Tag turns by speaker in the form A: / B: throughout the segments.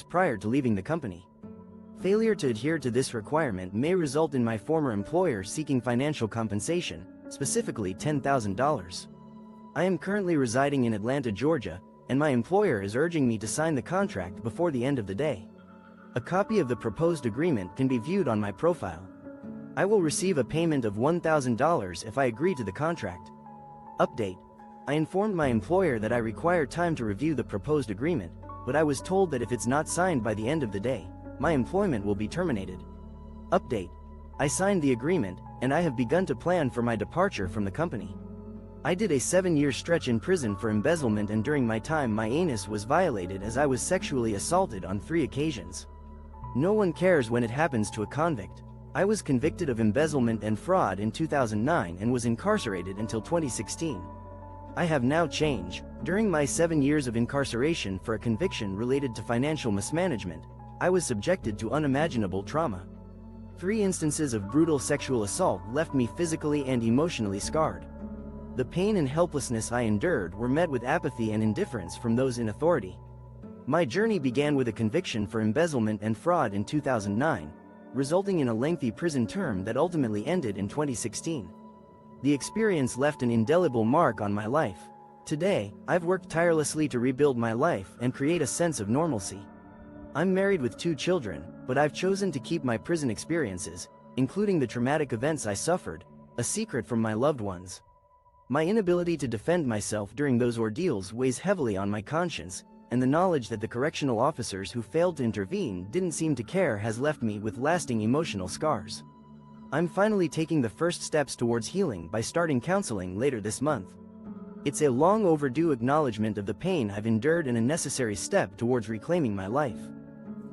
A: prior to leaving the company. Failure to adhere to this requirement may result in my former employer seeking financial compensation, specifically $10,000. I am currently residing in Atlanta, Georgia, and my employer is urging me to sign the contract before the end of the day. A copy of the proposed agreement can be viewed on my profile. I will receive a payment of $1,000 if I agree to the contract. Update. I informed my employer that I require time to review the proposed agreement, but I was told that if it's not signed by the end of the day, my employment will be terminated. Update. I signed the agreement, and I have begun to plan for my departure from the company. I did a 7-year stretch in prison for embezzlement, and during my time my anus was violated as I was sexually assaulted on 3 occasions. No one cares when it happens to a convict. I was convicted of embezzlement and fraud in 2009 and was incarcerated until 2016. I have now changed. During my 7 years of incarceration for a conviction related to financial mismanagement, I was subjected to unimaginable trauma. 3 instances of brutal sexual assault left me physically and emotionally scarred. The pain and helplessness I endured were met with apathy and indifference from those in authority. My journey began with a conviction for embezzlement and fraud in 2009, resulting in a lengthy prison term that ultimately ended in 2016. The experience left an indelible mark on my life. Today, I've worked tirelessly to rebuild my life and create a sense of normalcy. I'm married with 2 children, but I've chosen to keep my prison experiences, including the traumatic events I suffered, a secret from my loved ones. My inability to defend myself during those ordeals weighs heavily on my conscience, and the knowledge that the correctional officers who failed to intervene didn't seem to care has left me with lasting emotional scars. I'm finally taking the first steps towards healing by starting counseling later this month. It's a long overdue acknowledgement of the pain I've endured and a necessary step towards reclaiming my life.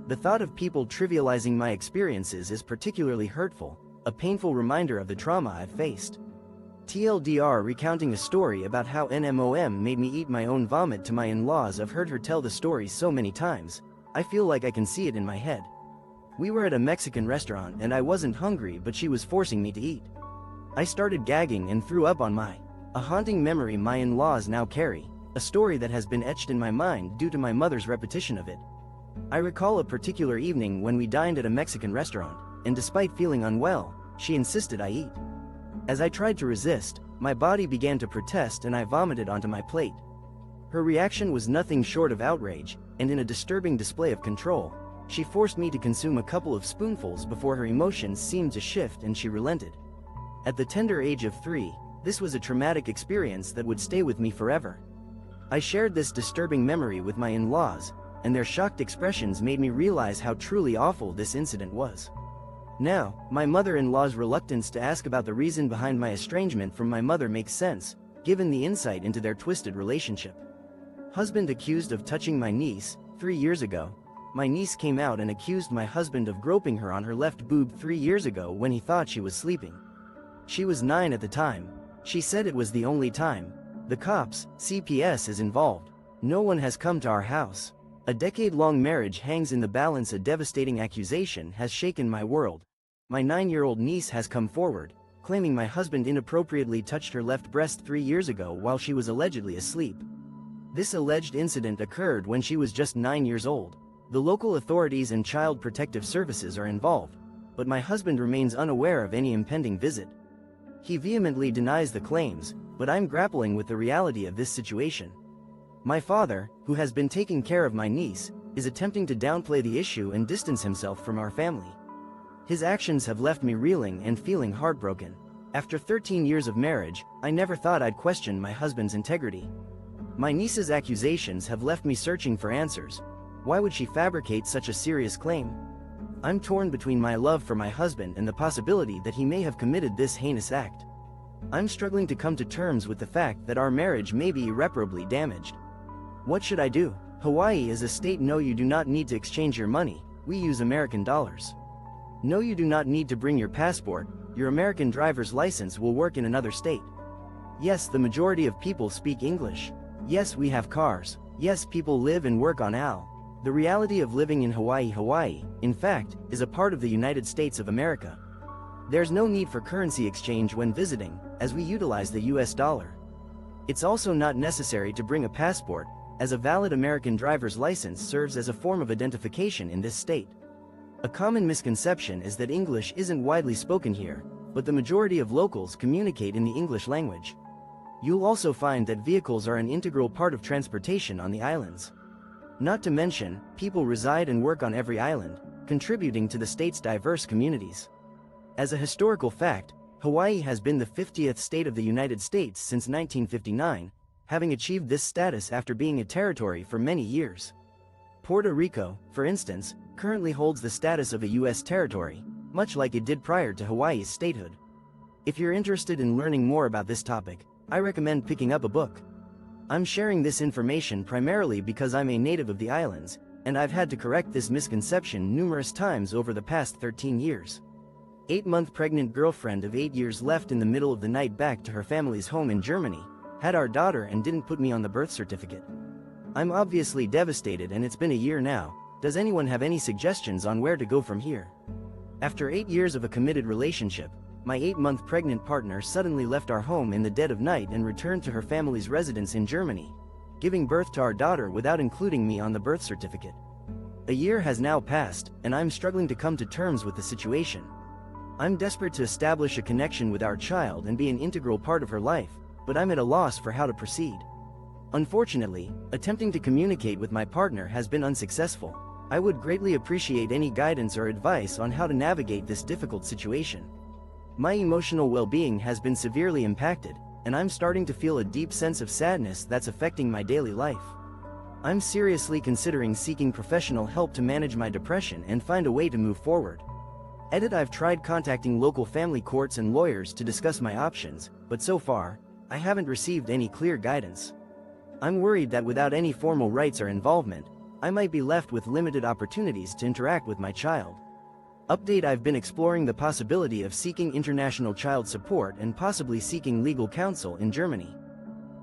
A: The thought of people trivializing my experiences is particularly hurtful, a painful reminder of the trauma I've faced. TLDR, recounting a story about how NMOM made me eat my own vomit to my in-laws. I've heard her tell the story so many times, I feel like I can see it in my head. We were at a Mexican restaurant and I wasn't hungry, but she was forcing me to eat. I started gagging and threw up on a haunting memory my in-laws now carry, a story that has been etched in my mind due to my mother's repetition of it. I recall a particular evening when we dined at a Mexican restaurant, and despite feeling unwell, she insisted I eat. As I tried to resist, my body began to protest and I vomited onto my plate. Her reaction was nothing short of outrage, and in a disturbing display of control, she forced me to consume a couple of spoonfuls before her emotions seemed to shift and she relented. At the tender age of 3, this was a traumatic experience that would stay with me forever. I shared this disturbing memory with my in-laws, and their shocked expressions made me realize how truly awful this incident was. Now, my mother-in-law's reluctance to ask about the reason behind my estrangement from my mother makes sense, given the insight into their twisted relationship. Husband accused of touching my niece. 3 years ago, my niece came out and accused my husband of groping her on her left boob 3 years ago when he thought she was sleeping. She was 9 at the time. She said it was the only time. The cops, CPS, is involved. No one has come to our house. A decade-long marriage hangs in the balance. A devastating accusation has shaken my world. My 9-year-old niece has come forward, claiming my husband inappropriately touched her left breast 3 years ago while she was allegedly asleep. This alleged incident occurred when she was just 9 years old. The local authorities and Child Protective Services are involved, but my husband remains unaware of any impending visit. He vehemently denies the claims, but I'm grappling with the reality of this situation. My father, who has been taking care of my niece, is attempting to downplay the issue and distance himself from our family. His actions have left me reeling and feeling heartbroken. After 13 years of marriage, I never thought I'd question my husband's integrity. My niece's accusations have left me searching for answers. Why would she fabricate such a serious claim? I'm torn between my love for my husband and the possibility that he may have committed this heinous act. I'm struggling to come to terms with the fact that our marriage may be irreparably damaged. What should I do? Hawaii is a state. No, you do not need to exchange your money. We use American dollars. No, you do not need to bring your passport. Your American driver's license will work in another state. Yes, the majority of people speak English. Yes, we have cars. Yes, people live and work on AL. The reality of living in Hawaii, in fact, is a part of the United States of America. There's no need for currency exchange when visiting, as we utilize the US dollar. It's also not necessary to bring a passport, as a valid American driver's license serves as a form of identification in this state. A common misconception is that English isn't widely spoken here, but the majority of locals communicate in the English language. You'll also find that vehicles are an integral part of transportation on the islands. Not to mention, people reside and work on every island, contributing to the state's diverse communities. As a historical fact, Hawaii has been the 50th state of the United States since 1959, having achieved this status after being a territory for many years. Puerto Rico, for instance, currently holds the status of a U.S. territory, much like it did prior to Hawaii's statehood. If you're interested in learning more about this topic, I recommend picking up a book. I'm sharing this information primarily because I'm a native of the islands, and I've had to correct this misconception numerous times over the past 13 years. 8-month pregnant girlfriend of 8 years left in the middle of the night back to her family's home in Germany, had our daughter and didn't put me on the birth certificate. I'm obviously devastated, and it's been a year now. Does anyone have any suggestions on where to go from here? After 8 years of a committed relationship, my 8-month pregnant partner suddenly left our home in the dead of night and returned to her family's residence in Germany, giving birth to our daughter without including me on the birth certificate. A year has now passed, and I'm struggling to come to terms with the situation. I'm desperate to establish a connection with our child and be an integral part of her life, but I'm at a loss for how to proceed. Unfortunately, attempting to communicate with my partner has been unsuccessful. I would greatly appreciate any guidance or advice on how to navigate this difficult situation. My emotional well-being has been severely impacted, and I'm starting to feel a deep sense of sadness that's affecting my daily life. I'm seriously considering seeking professional help to manage my depression and find a way to move forward. I've tried contacting local family courts and lawyers to discuss my options, but so far, I haven't received any clear guidance. I'm worried that without any formal rights or involvement, I might be left with limited opportunities to interact with my child. I've been exploring the possibility of seeking international child support and possibly seeking legal counsel in Germany.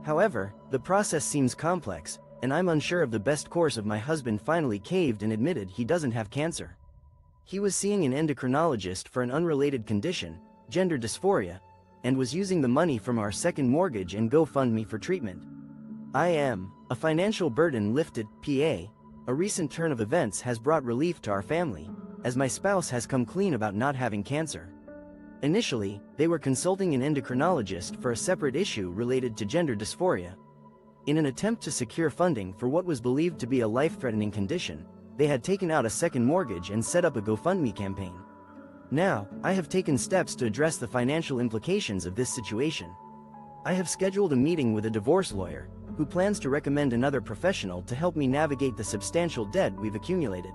A: However, the process seems complex, and I'm unsure of the best course. My husband finally caved and admitted he doesn't have cancer. He was seeing an endocrinologist for an unrelated condition, gender dysphoria, and was using the money from our second mortgage and GoFundMe for treatment. I am a financial burden lifted. A recent turn of events has brought relief to our family, as my spouse has come clean about not having cancer. Initially, they were consulting an endocrinologist for a separate issue related to gender dysphoria. In an attempt to secure funding for what was believed to be a life-threatening condition, they had taken out a second mortgage and set up a GoFundMe campaign. Now, I have taken steps to address the financial implications of this situation. I have scheduled a meeting with a divorce lawyer, who plans to recommend another professional to help me navigate the substantial debt we've accumulated.